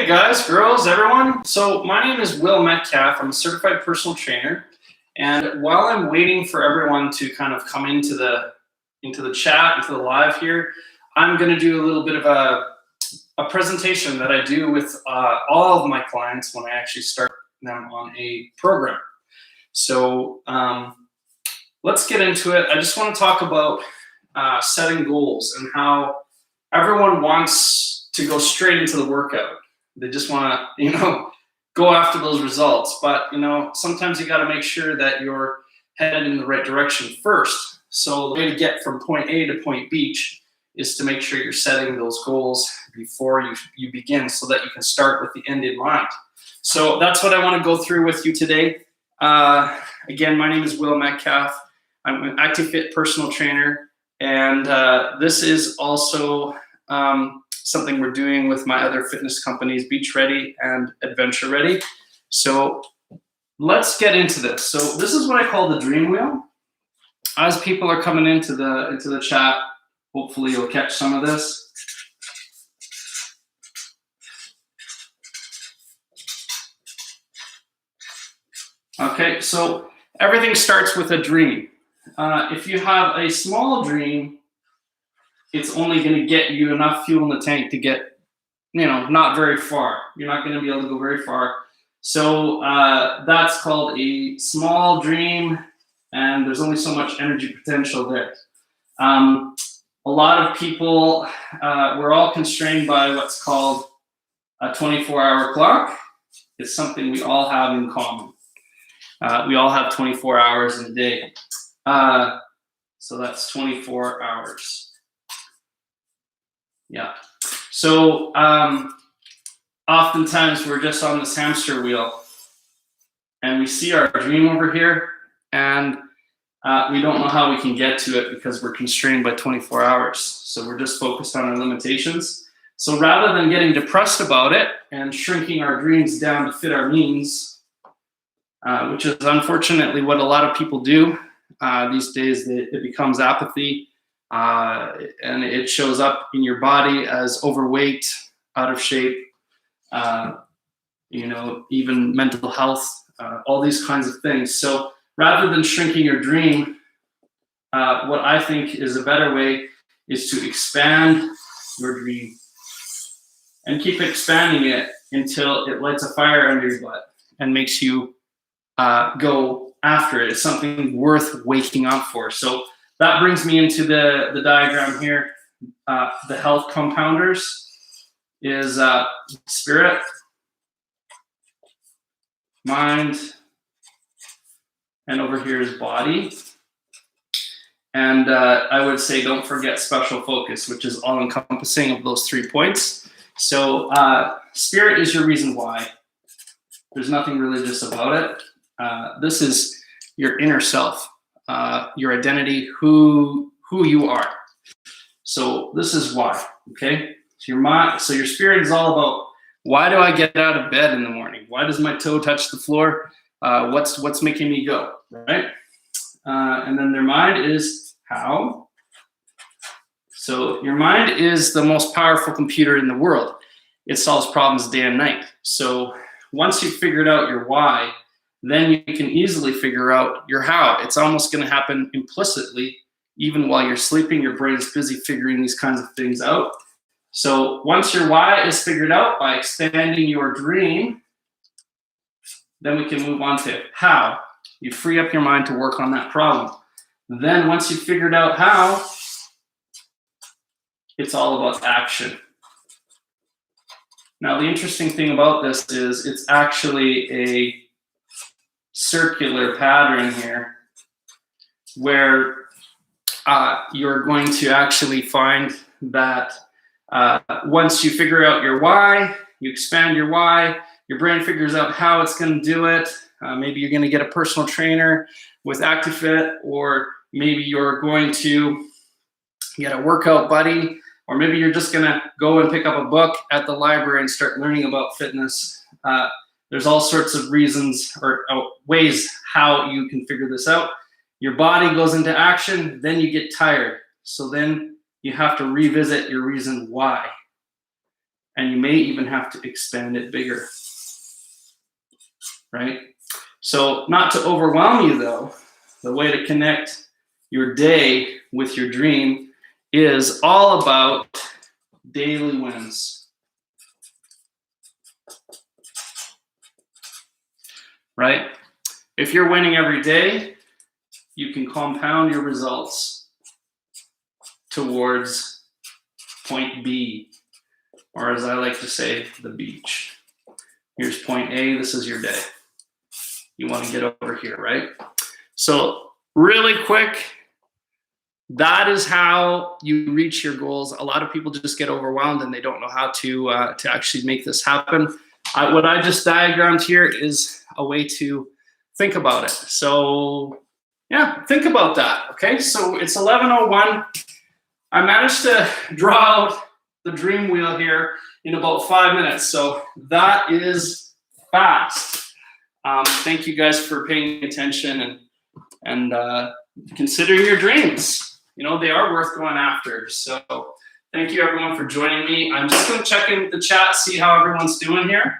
Hey guys, girls, everyone. So my name is Will Metcalf. I'm a certified personal trainer. And while I'm waiting for everyone to kind of come into the chat, into the live here, I'm going to do a little bit of a presentation that I do with all of my clients when I actually start them on a program. So let's get into it. I just want to talk about setting goals and how everyone wants to go straight into the workout. They just want to, go after those results. But, sometimes you got to make sure that you're headed in the right direction first. So the way to get from point A to point B is to make sure you're setting those goals before you begin so that you can start with the end in mind. So that's what I want to go through with you today. Again, my name is Will Metcalf. I'm an Actifit personal trainer. And this is also something we're doing with my other fitness companies, Beach Ready and Adventure Ready. So let's get into this. So this is what I call the dream wheel. As people are coming into the chat, hopefully you'll catch some of this. Okay, so everything starts with a dream. If you have a small dream, it's only going to get you enough fuel in the tank to get, not very far. You're not going to be able to go very far. So that's called a small dream, and there's only so much energy potential there. A lot of people, we're all constrained by what's called a 24-hour clock. It's something we all have in common. We all have 24 hours in a day. So that's 24 hours. Yeah. So oftentimes we're just on this hamster wheel and we see our dream over here and we don't know how we can get to it because we're constrained by 24 hours. So we're just focused on our limitations. So rather than getting depressed about it and shrinking our dreams down to fit our means, which is unfortunately what a lot of people do these days, it becomes apathy. And it shows up in your body as overweight, out of shape, even mental health, all these kinds of things. So rather than shrinking your dream, what I think is a better way is to expand your dream and keep expanding it until it lights a fire under your butt and makes you go after it. It's something worth waking up for. So that brings me into the diagram here. The health compounders is spirit, mind, and over here is body. And I would say don't forget special focus, which is all-encompassing of those 3 points. So spirit is your reason why. There's nothing religious about it. This is your inner self. Your identity, who you are. So this is why, okay? So your mind, so your spirit is all about, why do I get out of bed in the morning? Why does my toe touch the floor? What's making me go, right? And then their mind is how. So your mind is the most powerful computer in the world. It solves problems day and night. So once you've figured out your why, then you can easily figure out your how. It's almost going to happen implicitly. Even while you're sleeping, your brain's busy figuring these kinds of things out. So once your why is figured out by expanding your dream, then we can move on to how. You free up your mind to work on that problem. Then once you've figured out how, it's all about action. Now, the interesting thing about this is it's actually a circular pattern here where you're going to actually find that once you figure out your why, you expand your why, your brain figures out how it's going to do it. Maybe you're going to get a personal trainer with Actifit, or maybe you're going to get a workout buddy, or maybe you're just going to go and pick up a book at the library and start learning about fitness. There's all sorts of reasons or ways how you can figure this out. Your body goes into action, then you get tired. So then you have to revisit your reason why. and you may even have to expand it bigger, right? So not to overwhelm you though, the way to connect your day with your dream is all about daily wins, right? If you're winning every day, you can compound your results towards point B, or as I like to say, the beach. Here's point A, this is your day. You want to get over here, right? So really quick, that is how you reach your goals. A lot of people just get overwhelmed and they don't know how to actually make this happen. What I just diagrammed here is a way to think about it. So yeah, think about that, okay? So it's 11:01. I managed to draw out the dream wheel here in about 5 minutes. So that is fast. Thank you guys for paying attention and considering your dreams. You know, they are worth going after. So thank you everyone for joining me. I'm just gonna check in the chat, see how everyone's doing here.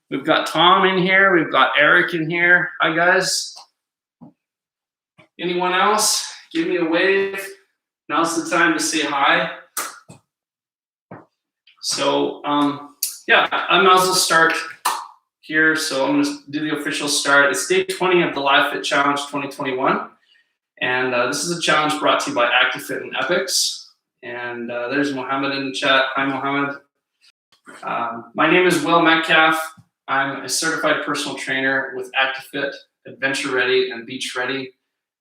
We've got Tom in here, we've got Eric in here. Hi guys. Anyone else? Give me a wave. Now's the time to say hi. So yeah, I might as well start here. So I'm gonna do the official start. It's day 20 of the LiveFitChallenge2021. And this is a challenge brought to you by Actifit and Appics. And there's Mohammed in the chat. Hi, Mohammed. My name is Wil Metcalf. I'm a certified personal trainer with Actifit, Adventure Ready, and Beach Ready.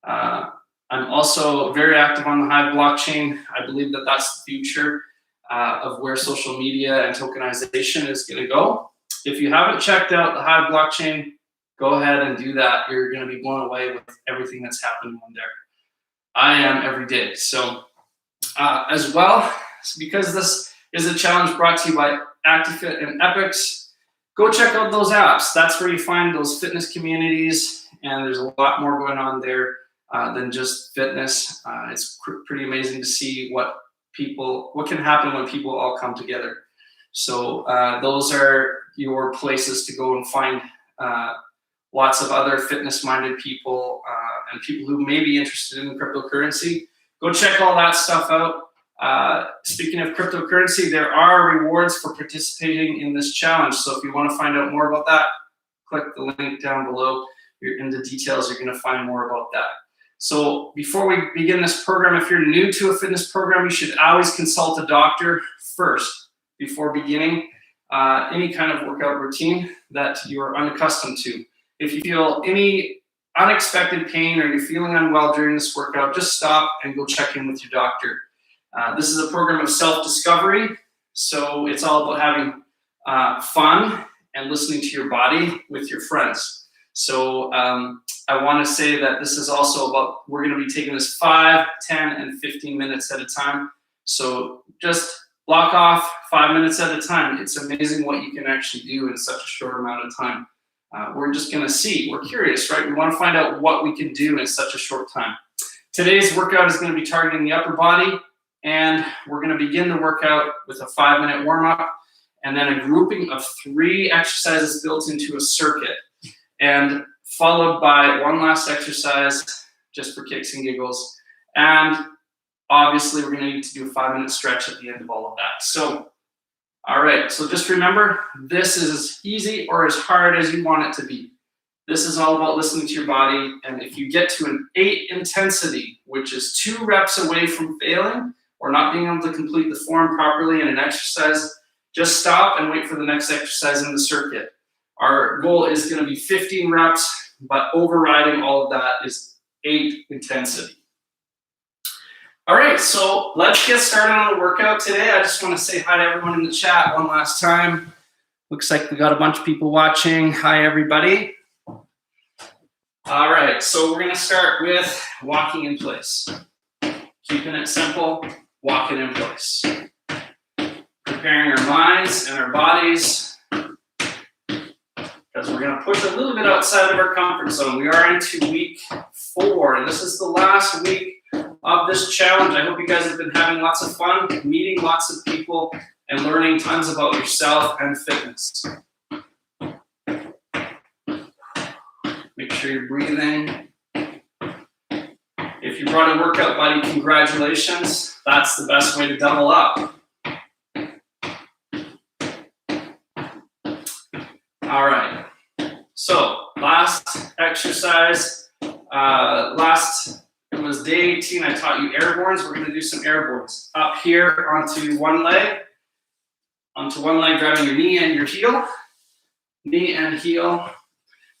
I'm also very active on the Hive blockchain. I believe that that's the future of where social media and tokenization is going to go. If you haven't checked out the Hive blockchain, go ahead and do that. You're going to be blown away with everything that's happening on there. I am every day. So as well, because this is a challenge brought to you by Actifit and Appics, go check out those apps. That's where you find those fitness communities, and there's a lot more going on there than just fitness. It's pretty amazing to see what can happen when people all come together. So those are your places to go and find lots of other fitness-minded people and people who may be interested in cryptocurrency. Go check all that stuff out. Speaking of cryptocurrency, there are rewards for participating in this challenge. So if you want to find out more about that, click the link down below. You're in the details, you're going to find more about that. So before we begin this program, if you're new to a fitness program, you should always consult a doctor first before beginning any kind of workout routine that you're unaccustomed to. If you feel any unexpected pain or you're feeling unwell during this workout, just stop and go check in with your doctor. This is a program of self-discovery, so it's all about having fun and listening to your body with your friends. So I want to say that this is also about, we're going to be taking this 5, 10, and 15 minutes at a time. So just block off 5 minutes at a time. It's amazing what you can actually do in such a short amount of time. We're just going to see. We're curious, right? We want to find out what we can do in such a short time. Today's workout is going to be targeting the upper body, and we're going to begin the workout with a 5-minute warm-up and then a grouping of 3 exercises built into a circuit, and followed by one last exercise just for kicks and giggles. And obviously, we're going to need to do a 5-minute stretch at the end of all of that. So, all right, so just remember, this is as easy or as hard as you want it to be. This is all about listening to your body, and if you get to an 8 intensity, which is 2 reps away from failing or not being able to complete the form properly in an exercise, just stop and wait for the next exercise in the circuit. Our goal is going to be 15 reps, but overriding all of that is 8 intensity. All right, so let's get started on the workout today. I just want to say hi to everyone in the chat one last time. Looks like we got a bunch of people watching. Hi, everybody. All right, so we're going to start with walking in place. Keeping it simple, walking in place. Preparing our minds and our bodies, because we're going to push a little bit outside of our comfort zone. We are into week 4, and this is the last week of this challenge. I hope you guys have been having lots of fun, meeting lots of people, and learning tons about yourself and fitness. Make sure you're breathing. If you brought a workout buddy, congratulations. That's the best way to double up. All right. So last exercise, it was day 18. I taught you airbornes. We're going to do some airbornes. Up here onto one leg, driving your knee and your heel. Knee and heel.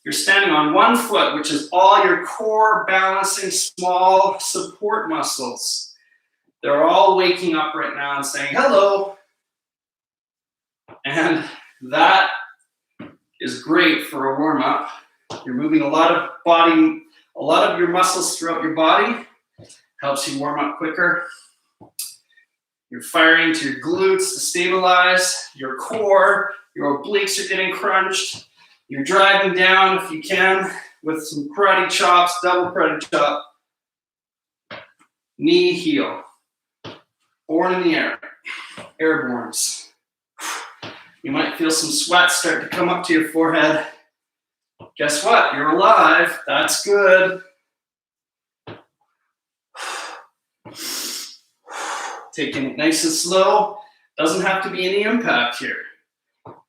You're standing on one foot, which is all your core balancing small support muscles. They're all waking up right now and saying, hello. And that is great for a warm-up. You're moving a lot of your muscles throughout your body. Helps you warm up quicker. You're firing to your glutes to stabilize your core. Your obliques are getting crunched. You're driving down, if you can, with some karate chops, double karate chop. Knee, heel. Born in the air. Airbornes. You might feel some sweat start to come up to your forehead. Guess what? You're alive. That's good. Taking it nice and slow. Doesn't have to be any impact here.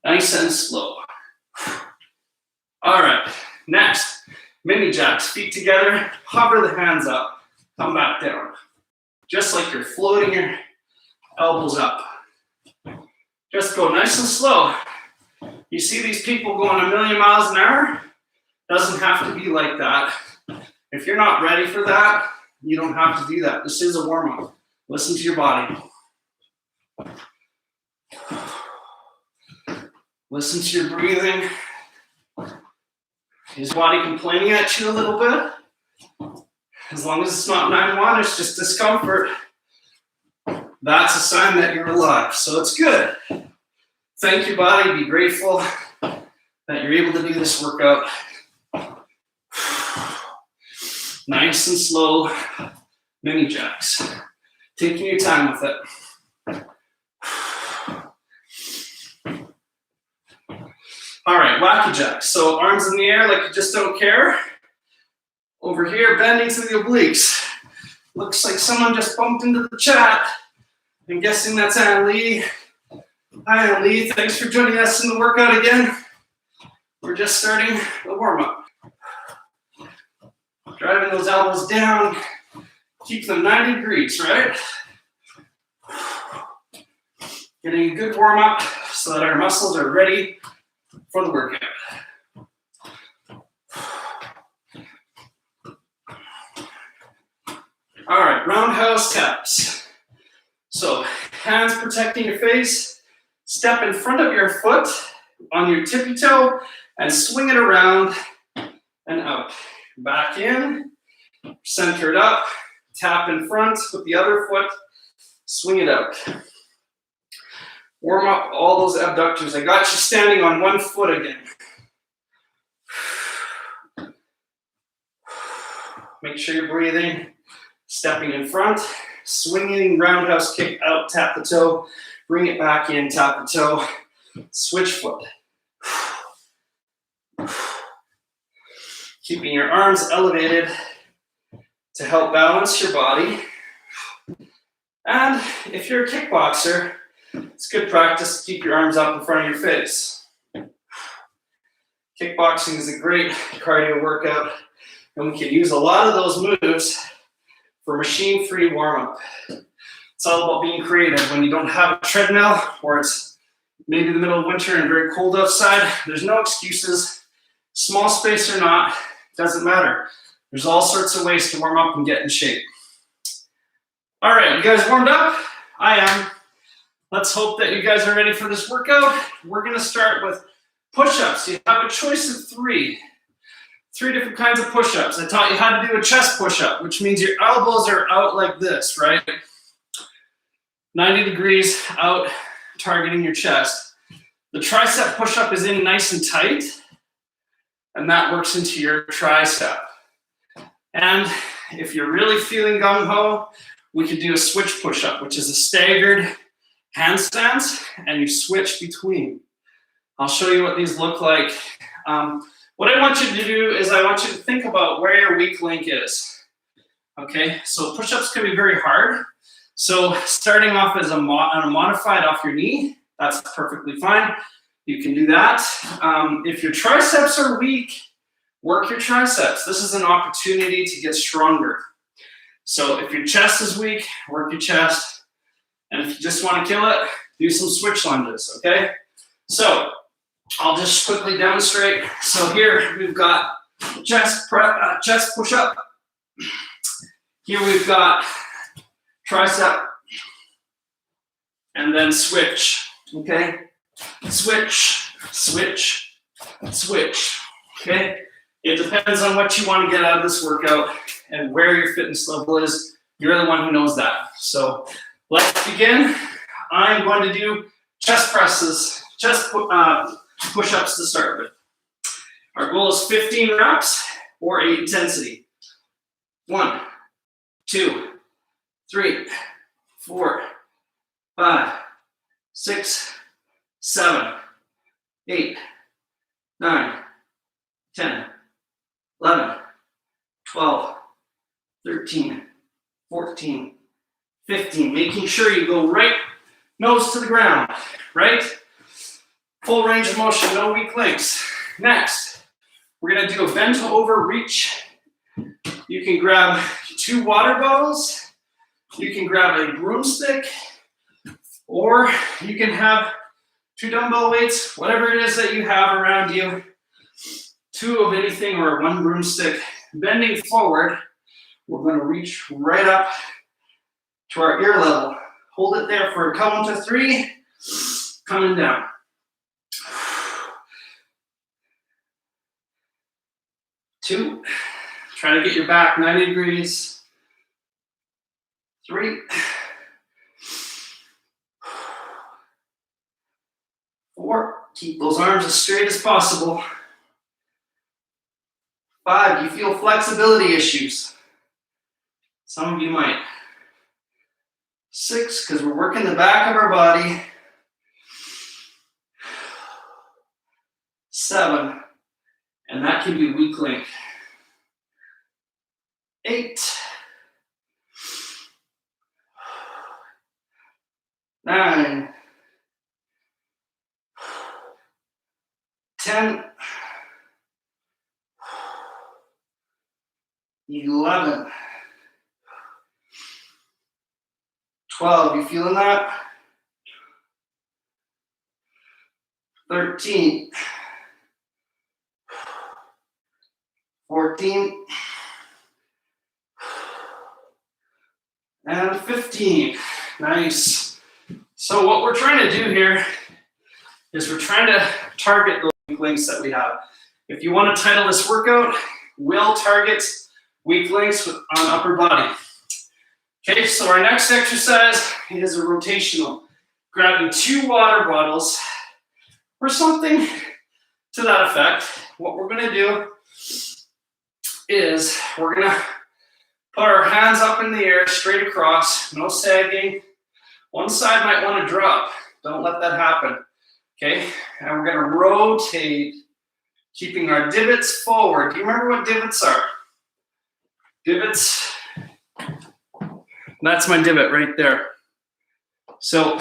Nice and slow. All right, next, mini jacks, feet together, hover the hands up, come back down. Just like you're floating your elbows up. Just go nice and slow. You see these people going 1,000,000 miles an hour? Doesn't have to be like that. If you're not ready for that, you don't have to do that. This is a warm-up. Listen to your body. Listen to your breathing. Is body complaining at you a little bit? As long as it's not 9-1, it's just discomfort. That's a sign that you're alive, so it's good. Thank your body, be grateful that you're able to do this workout. Nice and slow, mini jacks. Taking your time with it. All right, wacky jack. So arms in the air like you just don't care. Over here, bending to the obliques. Looks like someone just bumped into the chat. I'm guessing that's Ann Lee. Hi, Ann Lee. Thanks for joining us in the workout again. We're just starting the warm-up. Driving those elbows down. Keep them 90 degrees, right? Getting a good warm-up so that our muscles are ready for the workout. All right, roundhouse taps. So hands protecting your face, step in front of your foot on your tippy toe and swing it around and out. Back in, center it up, tap in front with the other foot, swing it out. Warm up all those abductors. I got you standing on one foot again. Make sure you're breathing. Stepping in front, swinging roundhouse kick out, tap the toe, bring it back in, tap the toe, switch foot. Keeping your arms elevated to help balance your body. And if you're a kickboxer, it's good practice to keep your arms up in front of your face. Kickboxing is a great cardio workout, and we can use a lot of those moves for machine-free warm-up. It's all about being creative. When you don't have a treadmill, or it's maybe the middle of winter and very cold outside, there's no excuses. Small space or not, doesn't matter. There's all sorts of ways to warm up and get in shape. All right, you guys warmed up? I am. Let's hope that you guys are ready for this workout. We're gonna start with push-ups. You have a choice of three different kinds of push-ups. I taught you how to do a chest push-up, which means your elbows are out like this, right? 90 degrees out, targeting your chest. The tricep push-up is in nice and tight, and that works into your tricep. And if you're really feeling gung-ho, we could do a switch push-up, which is a staggered handstands, and you switch between. I'll show you what these look like. What I want you to do is I want you to think about where your weak link is. Okay, so push-ups can be very hard. So starting off as on a modified off your knee, that's perfectly fine. You can do that. If your triceps are weak, work your triceps. This is an opportunity to get stronger. So if your chest is weak, work your chest. And if you just want to kill it, do some switch lunges, okay? So I'll just quickly demonstrate. So here we've got chest push-up. Here we've got tricep, and then switch, okay? Switch, switch, switch, okay? It depends on what you want to get out of this workout and where your fitness level is. You're the one who knows that. So let's begin. I'm going to do chest presses, chest push-ups to start with. Our goal is 15 reps or 8 intensity. 1, 2, 3, 4, 5, 6, 7, 8, 9, 10, 11, 12, 13, 14, 15. Making sure you go right nose to the ground, right? Full range of motion, no weak links. Next, we're gonna do a Ventile Overreach. You can grab 2 water bottles, you can grab a broomstick, or you can have 2 dumbbell weights, whatever it is that you have around you, 2 of anything or 1 broomstick. Bending forward, we're going to reach right up to our ear level. Hold it there for a count to 3, coming down. 2, try to get your back 90 degrees. 3, 4, keep those arms as straight as possible. 5, you feel flexibility issues? Some of you might. 6, because we're working the back of our body. 7, and that can be weak link. 8, 9, 10, 11, 12, you feeling that? 13, 14, and 15. Nice. So what we're trying to do here is we're trying to target those weak links that we have. If you want to title this workout, Will targets weak links on upper body. Okay, so our next exercise is a rotational. Grabbing 2 water bottles or something to that effect. What we're going to do is we're going to put our hands up in the air, straight across, no sagging. One side might want to drop. Don't let that happen. Okay, and we're going to rotate, keeping our divots forward. Do you remember what divots are? Divots, that's my divot right there. So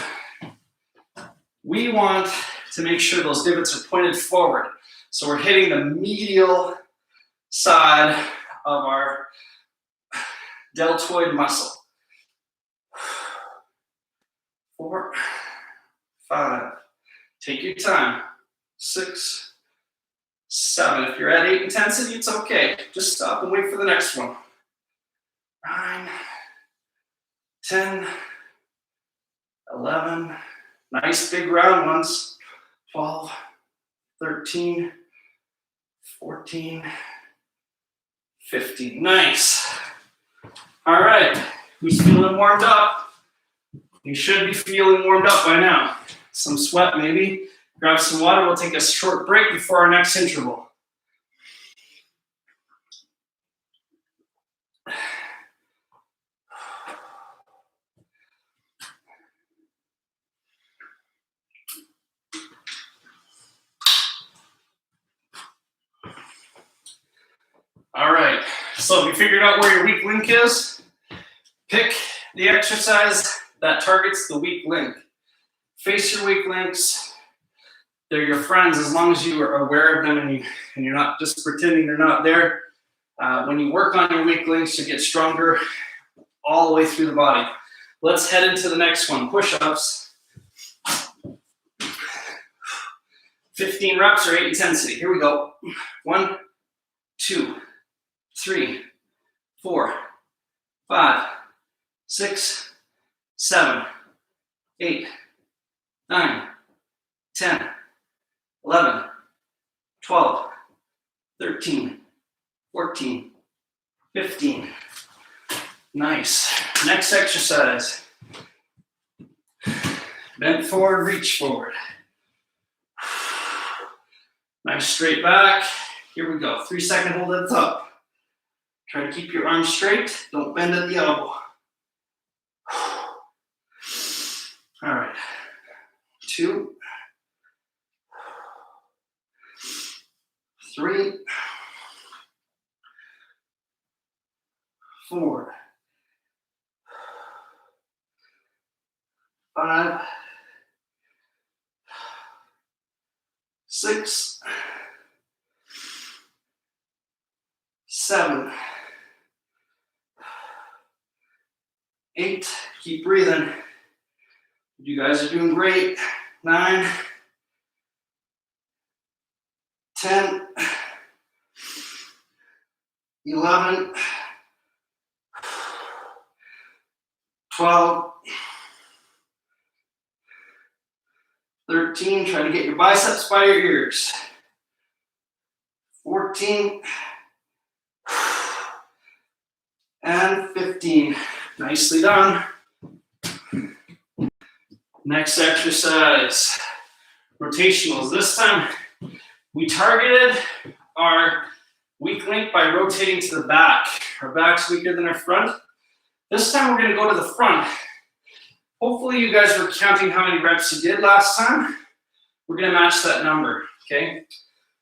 we want to make sure those divots are pointed forward. So we're hitting the medial side of our deltoid muscle. 4, 5, take your time. 6, 7. If you're at 8 intensity, it's okay. Just stop and wait for the next one. 9, 10, 11. Nice big round ones. 12, 13, 14, 15. Nice. All right. Who's feeling warmed up? You should be feeling warmed up by now. Some sweat maybe. Grab some water. We'll take a short break before our next interval. So if you figured out where your weak link is, pick the exercise that targets the weak link. Face your weak links. They're your friends as long as you are aware of them and you're not just pretending they're not there. When you work on your weak links, you get stronger all the way through the body. Let's head into the next one, push-ups. 15 reps or 8 intensity. Here we go. 1, 2, 3, 4, 5, 6, 7, 8, 9, 10, 11, 12, 13, 14, 15. Nice. Next exercise. Bend forward, reach forward. Nice straight back. Here we go. 3-second hold at the top. Try to keep your arms straight. Don't bend at the elbow. All right. 2, 3, 4, 5, 6, 7, 8. Keep breathing. You guys are doing great. 9, 10, 11, 12, 13. Try to get your biceps by your ears. 14 and 15. Nicely done. Next exercise, rotationals. This time we targeted our weak link by rotating to the back. Our back's weaker than our front. This time we're going to go to the front. Hopefully you guys were counting how many reps you did last time. We're going to match that number, okay?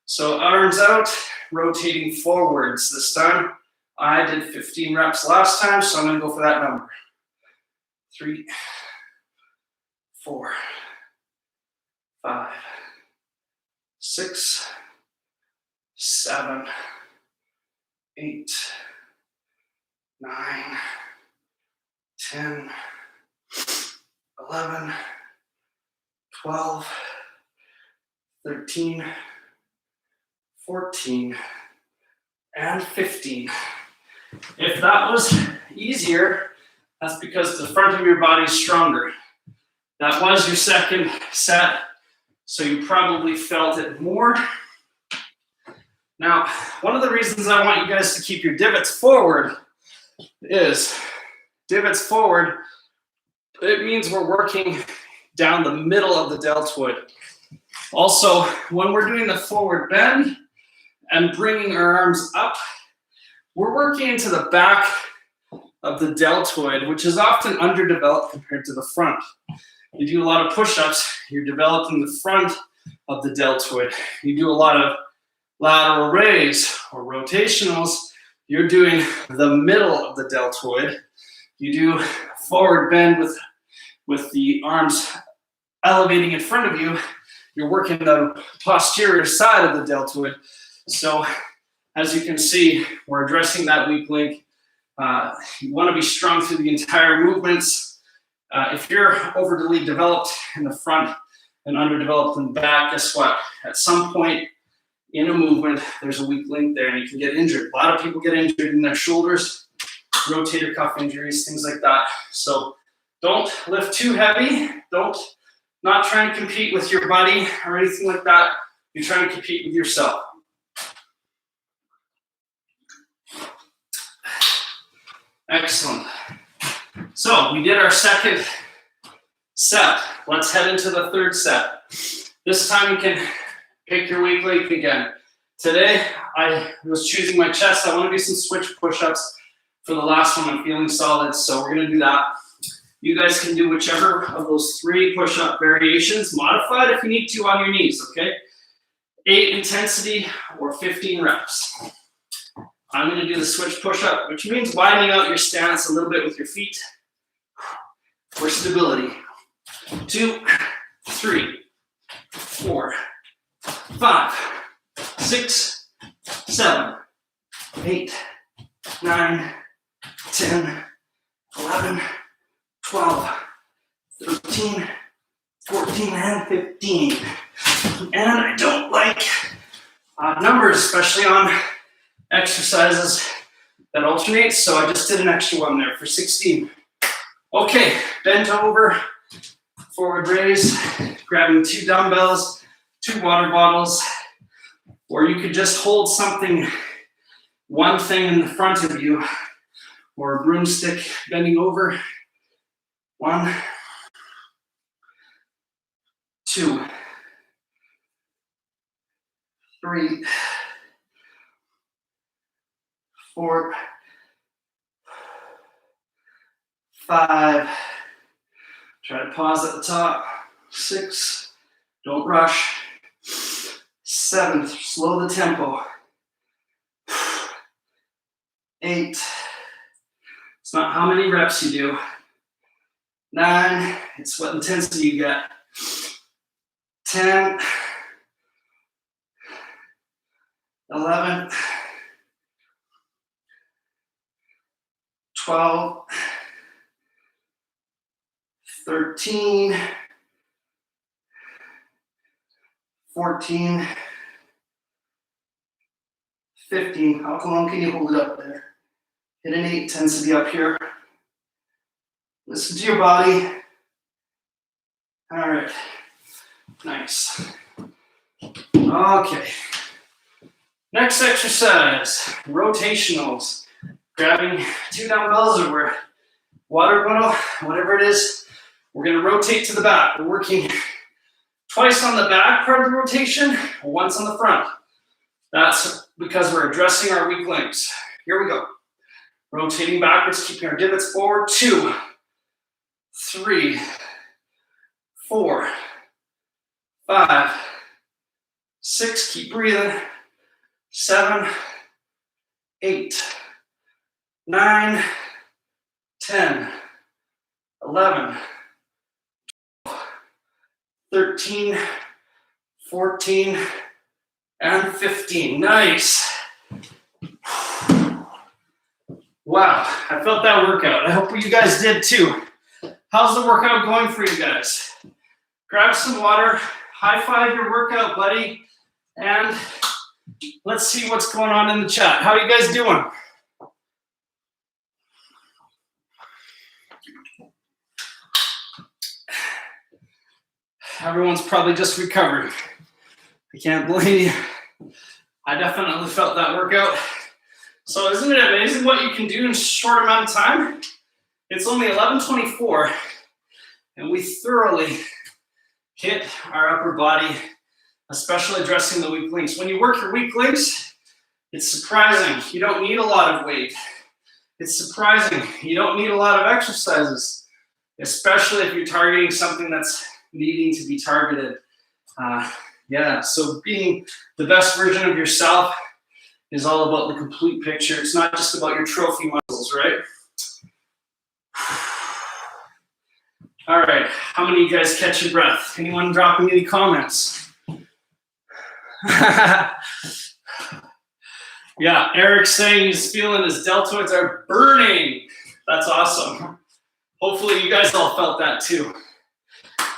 So arms out, rotating forwards this time. I did 15 reps last time, so I'm going to go for that number. 3, 4, 5, 6, 7, 8, 9, 10, 11, 12, 13, 14, and 15. If that was easier, that's because the front of your body is stronger. That was your second set, so you probably felt it more. Now, one of the reasons I want you guys to keep your divots forward is divots forward, it means we're working down the middle of the deltoid. Also, when we're doing the forward bend and bringing our arms up, we're working into the back of the deltoid, which is often underdeveloped compared to the front. You do a lot of push-ups, you're developing the front of the deltoid. You do a lot of lateral raise or rotationals, you're doing the middle of the deltoid. You do forward bend with the arms elevating in front of you. You're working the posterior side of the deltoid. So as you can see, we're addressing that weak link. You want to be strong through the entire movements. If you're overly developed in the front and underdeveloped in the back, guess what? At some point in a movement, there's a weak link there and you can get injured. A lot of people get injured in their shoulders, rotator cuff injuries, things like that. So don't lift too heavy. Not try and compete with your buddy or anything like that. You're trying to compete with yourself. Excellent. So we did our second set. Let's head into the third set. This time you can pick your weak link again. Today I was choosing my chest. I want to do some switch push-ups for the last one. I'm feeling solid, so we're going to do that. You guys can do whichever of those 3 push-up variations, modified if you need to on your knees, okay? 8 intensity or 15 reps. I'm going to do the switch push-up, which means widening out your stance a little bit with your feet for stability. 2, 3, 4, 5, 6, 7, 8, 9, 10, 11, 12, 13, 14, and 15. And I don't like numbers, especially on exercises that alternate, so I just did an extra one there for 16. Okay, bent over, forward raise, grabbing 2 dumbbells, 2 water bottles, or you could just hold something, one thing in the front of you, or a broomstick bending over. 1, 2, 3, 4, 5. Try to pause at the top. 6, don't rush. 7, slow the tempo. 8, it's not how many reps you do. 9, it's what intensity you get. 10, 11, 12, 13, 14, 15. How long can you hold it up there? Hit an 8, tends to be up here. Listen to your body. All right, nice. Okay, next exercise, rotationals. Grabbing 2 dumbbells or water bottle, whatever it is. We're gonna rotate to the back. We're working twice on the back part of the rotation, once on the front. That's because we're addressing our weak links. Here we go. Rotating backwards, keeping our divots forward. 2, 3, 4, 5, 6, keep breathing. 7, 8, 9, 10, 11, 12, 13, 14, and 15. Nice. Wow, I felt that workout. I hope you guys did too. How's the workout going for you guys? Grab some water, high five your workout, buddy, and let's see what's going on in the chat. How are you guys doing? Everyone's probably just recovered. I can't believe you. I definitely felt that workout. So isn't it amazing what you can do in a short amount of time? It's only 11:24, and we thoroughly hit our upper body, especially addressing the weak links. When you work your weak links, it's surprising. You don't need a lot of weight. It's surprising. You don't need a lot of exercises, especially if you're targeting something that's needing to be targeted. Yeah, so being the best version of yourself is all about the complete picture. It's not just about your trophy muscles, right? All right, how many of you guys catch your breath? Anyone dropping any comments? Yeah, Eric's saying he's feeling his deltoids are burning. That's awesome. Hopefully you guys all felt that too.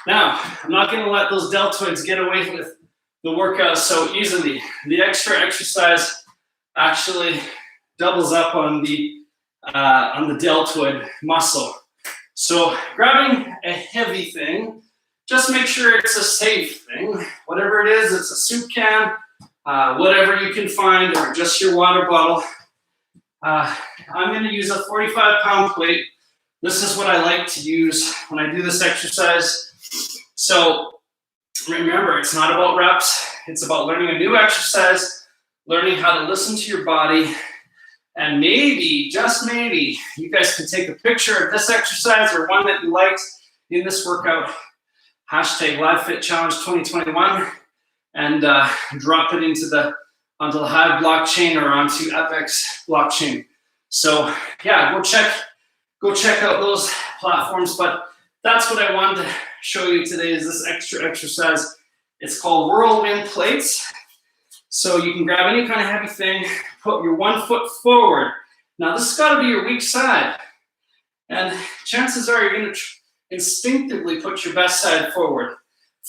Now, I'm not going to let those deltoids get away with the workout so easily. The extra exercise actually doubles up on the deltoid muscle. So grabbing a heavy thing, just make sure it's a safe thing. Whatever it is, it's a soup can, whatever you can find, or just your water bottle. I'm going to use a 45-pound plate. This is what I like to use when I do this exercise. So remember, it's not about reps. It's about learning a new exercise, learning how to listen to your body, and maybe, just maybe, you guys can take a picture of this exercise or one that you liked in this workout, hashtag LiveFitChallenge2021, and drop it into the onto the Hive blockchain or onto Appics blockchain. So yeah, go check out those platforms. But that's what I wanted to show you today is this extra exercise. It's called Whirlwind Plates. So you can grab any kind of heavy thing, put your 1 foot forward. Now this has got to be your weak side. And chances are you're going to instinctively put your best side forward.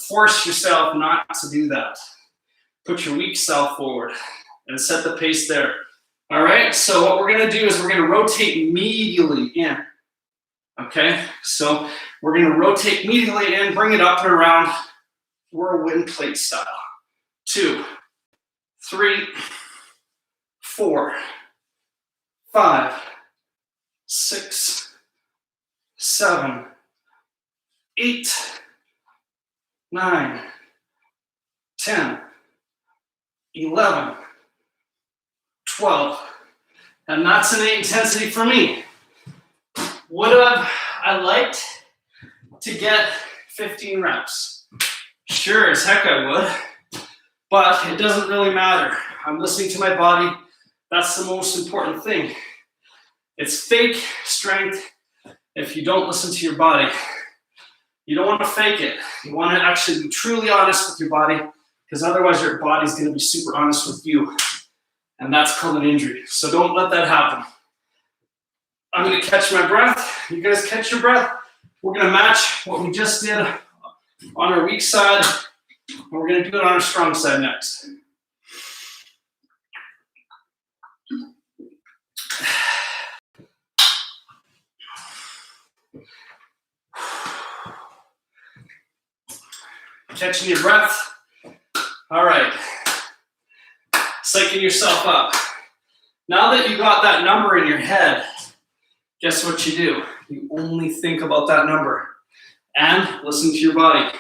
Force yourself not to do that. Put your weak self forward and set the pace there. All right, so what we're going to do is we're going to rotate medially in. Okay, so we're going to rotate medially in, bring it up and around whirlwind plate style. 2, 3, 4, 5, 6, 7, 8, 9, 10, 11, 12. And that's an 8 intensity for me. Would have I liked to get 15 reps? Sure as heck I would, but it doesn't really matter. I'm listening to my body. That's the most important thing. It's fake strength if you don't listen to your body. You don't want to fake it. You want to actually be truly honest with your body, because otherwise your body's going to be super honest with you. And that's called an injury. So don't let that happen. I'm going to catch my breath. You guys catch your breath. We're going to match what we just did on our weak side. And we're going to do it on our strong side next. Catching your breath. All right. Psyching yourself up. Now that you got that number in your head, guess what you do? You only think about that number and listen to your body.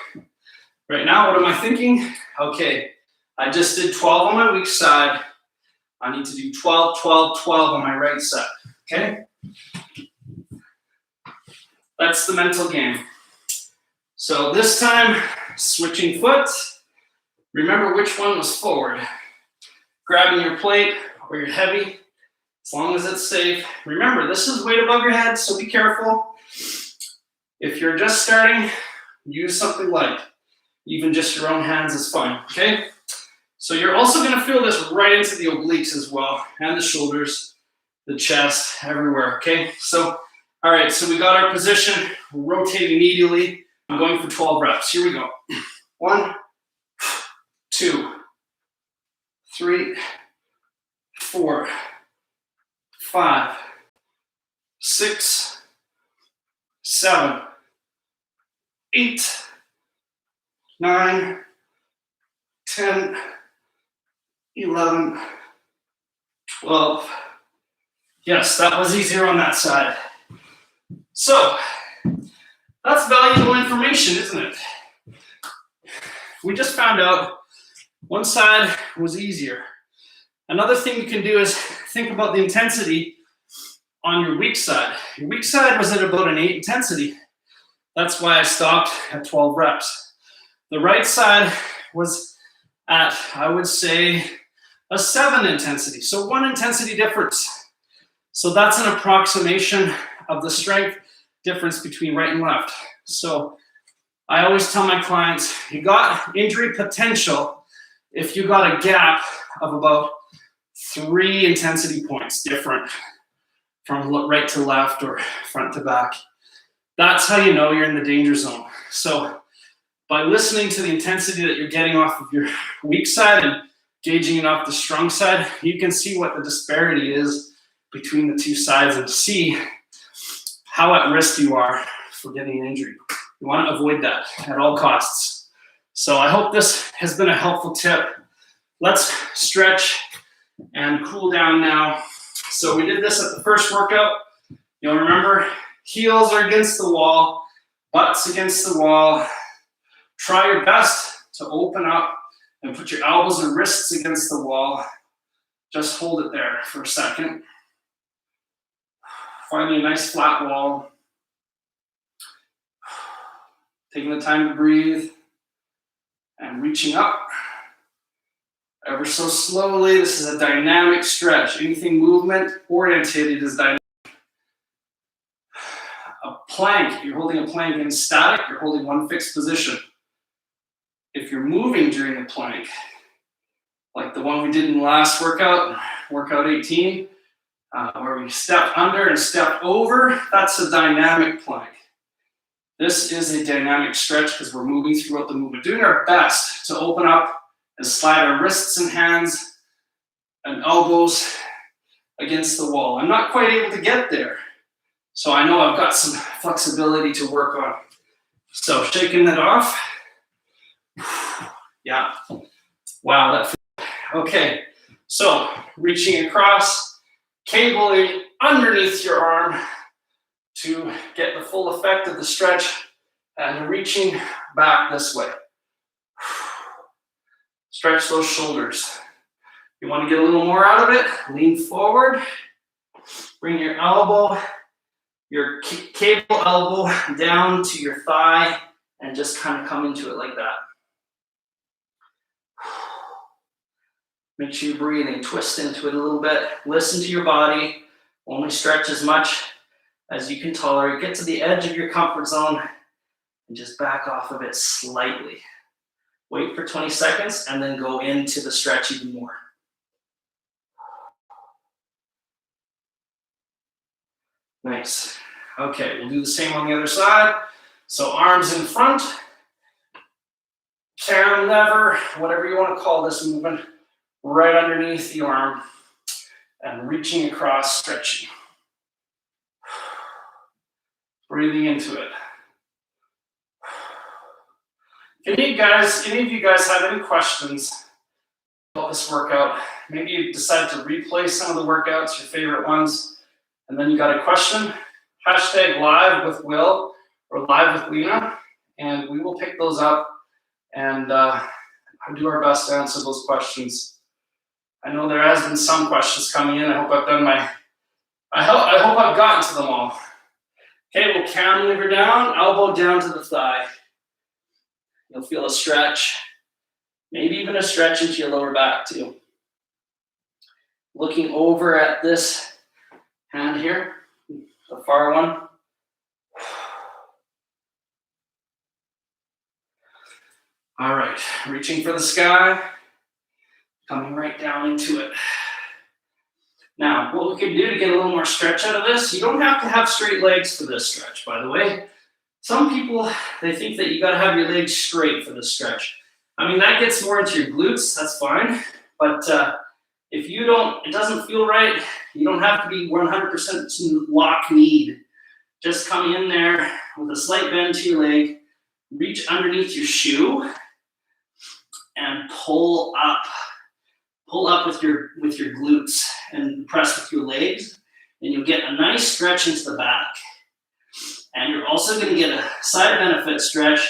Right now, what am I thinking? Okay, I just did 12 on my weak side. I need to do 12, 12, 12 on my right side, okay? That's the mental game. So this time, switching foot. Remember which one was forward. Grabbing your plate or your heavy, as long as it's safe. Remember, this is weight above your head, so be careful. If you're just starting, use something light. Even just your own hands is fine, okay? So you're also gonna feel this right into the obliques as well, and the shoulders, the chest, everywhere, okay? So, all right, so we got our position, rotating medially. I'm going for 12 reps, here we go. 1, 2, 3, 4, 5, 6, 7, 8, 9, 10, 11, 12. Yes, that was easier on that side. So, that's valuable information, isn't it? We just found out one side was easier. Another thing you can do is think about the intensity on your weak side. Your weak side was at about an 8 intensity. That's why I stopped at 12 reps. The right side was at, I would say, a 7 intensity. So 1 intensity difference. So that's an approximation of the strength difference between right and left. So I always tell my clients, you got injury potential if you got a gap of about 3 intensity points different from right to left or front to back. That's how you know you're in the danger zone. So by listening to the intensity that you're getting off of your weak side and gauging it off the strong side, you can see what the disparity is between the two sides and see how at risk you are for getting an injury. You want to avoid that at all costs. So I hope this has been a helpful tip. Let's stretch and cool down now. So we did this at the first workout. You'll remember, heels are against the wall, butts against the wall. Try your best to open up and put your elbows and wrists against the wall. Just hold it there for a second. Finding a nice flat wall. Taking the time to breathe and reaching up Ever so slowly. This is a dynamic stretch. Anything movement oriented is dynamic. A plank, if you're holding a plank in static, you're holding one fixed position. If you're moving during the plank, like the one we did in the last workout, workout 18, where we stepped under and stepped over, that's a dynamic plank. This is a dynamic stretch because we're moving throughout the movement, doing our best to open up and slide our wrists and hands and elbows against the wall. I'm not quite able to get there, so I know I've got some flexibility to work on. So shaking that off. Yeah. Wow, that feels. Okay, so reaching across, cabling underneath your arm to get the full effect of the stretch, and reaching back this way. Stretch those shoulders. You want to get a little more out of it, lean forward, bring your elbow, your cable elbow down to your thigh, and just kind of come into it like that. Make sure you're breathing, twist into it a little bit. Listen to your body. Only stretch as much as you can tolerate. Get to the edge of your comfort zone and just back off of it slightly. Wait for 20 seconds and then go into the stretch even more. Nice. Okay, we'll do the same on the other side. So arms in front, cam lever, whatever you want to call this movement, right underneath the arm and reaching across, stretching. Breathing into it. Any of you guys have any questions about this workout? Maybe you decide to replay some of the workouts, your favorite ones, and then you got a question, hashtag live with Will or live with Lena, and we will pick those up and do our best to answer those questions. I know there has been some questions coming in. I hope I've done I hope I've gotten to them all. Okay, we'll cantilever down, elbow down to the thigh. You'll feel a stretch, maybe even a stretch into your lower back too. Looking over at this hand here, the far one. All right, reaching for the sky, coming right down into it. Now, what we can do to get a little more stretch out of this, you don't have to have straight legs for this stretch, by the way. Some people, they think that you gotta have your legs straight for this stretch. I mean, that gets more into your glutes, that's fine. But if it doesn't feel right, you don't have to be 100% lock-kneed. Just come in there with a slight bend to your leg, reach underneath your shoe, and pull up. Pull up with your glutes and press with your legs, and you'll get a nice stretch into the back. And you're also going to get a side benefit stretch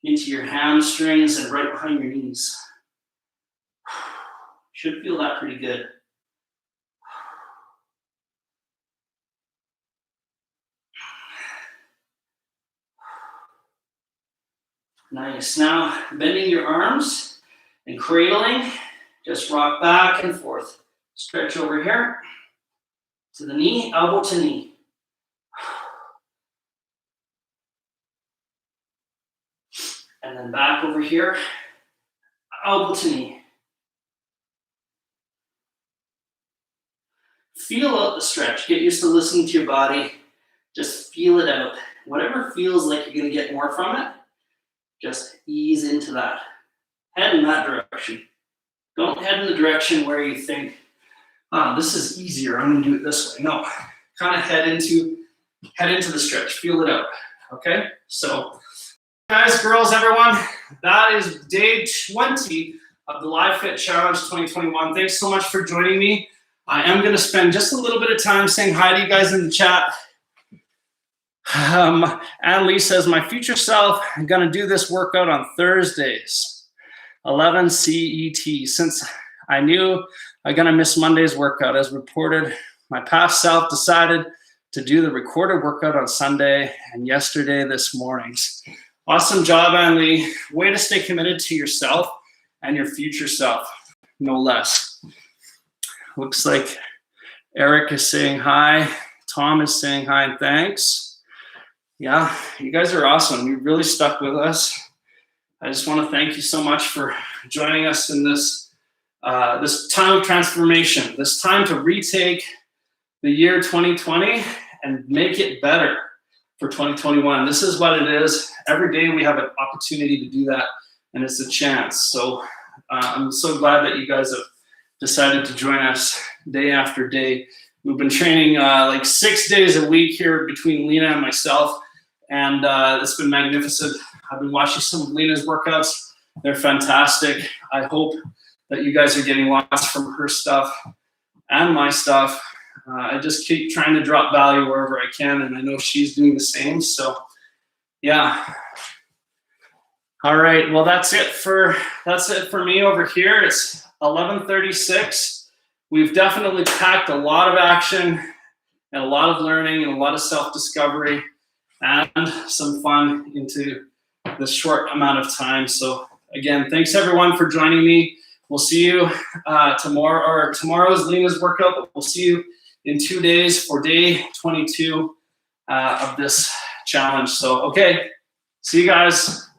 into your hamstrings and right behind your knees. Should feel that pretty good. Nice. Now, bending your arms and cradling. Just rock back and forth. Stretch over here to the knee, elbow to knee. And then back over here, elbow to knee. Feel out the stretch. Get used to listening to your body. Just feel it out. Whatever feels like you're going to get more from it, just ease into that. Head in that direction. Don't head in the direction where you think, oh, this is easier, I'm going to do it this way. No, kind of head into the stretch. Feel it out, okay? So, guys, girls, everyone, that is day 20 of the Live Challenge 2021. Thanks so much for joining me. I am going to spend just a little bit of time saying hi to you guys in the chat. Annalise says, my future self, I'm going to do this workout on Thursdays. 11 CET. Since I knew I'm going to miss Monday's workout, as reported, my past self decided to do the recorded workout on Sunday and yesterday this morning. Awesome job, Anne-Lee. Way to stay committed to yourself and your future self. no less. Looks like Eric is saying hi. Tom is saying hi and thanks. Yeah, you guys are awesome. You really stuck with us. I just want to thank you so much for joining us in this this time of transformation, this time to retake the year 2020 and make it better for 2021. This is what it is. Every day we have an opportunity to do that, and it's a chance. So I'm so glad that you guys have decided to join us day after day. We've been training like 6 days a week here between Lena and myself, and it's been magnificent. I've been watching some of Lena's workouts. They're fantastic. I hope that you guys are getting lots from her stuff and my stuff. I just keep trying to drop value wherever I can, and I know she's doing the same. So, yeah. All right. Well, that's it for me over here. It's 11:36. We've definitely packed a lot of action and a lot of learning and a lot of self-discovery and some fun into this short amount of time. So again, thanks everyone for joining me. We'll see you tomorrow, or tomorrow's Lena's workout, but we'll see you in 2 days for day 22 of this challenge. So, okay, see you guys.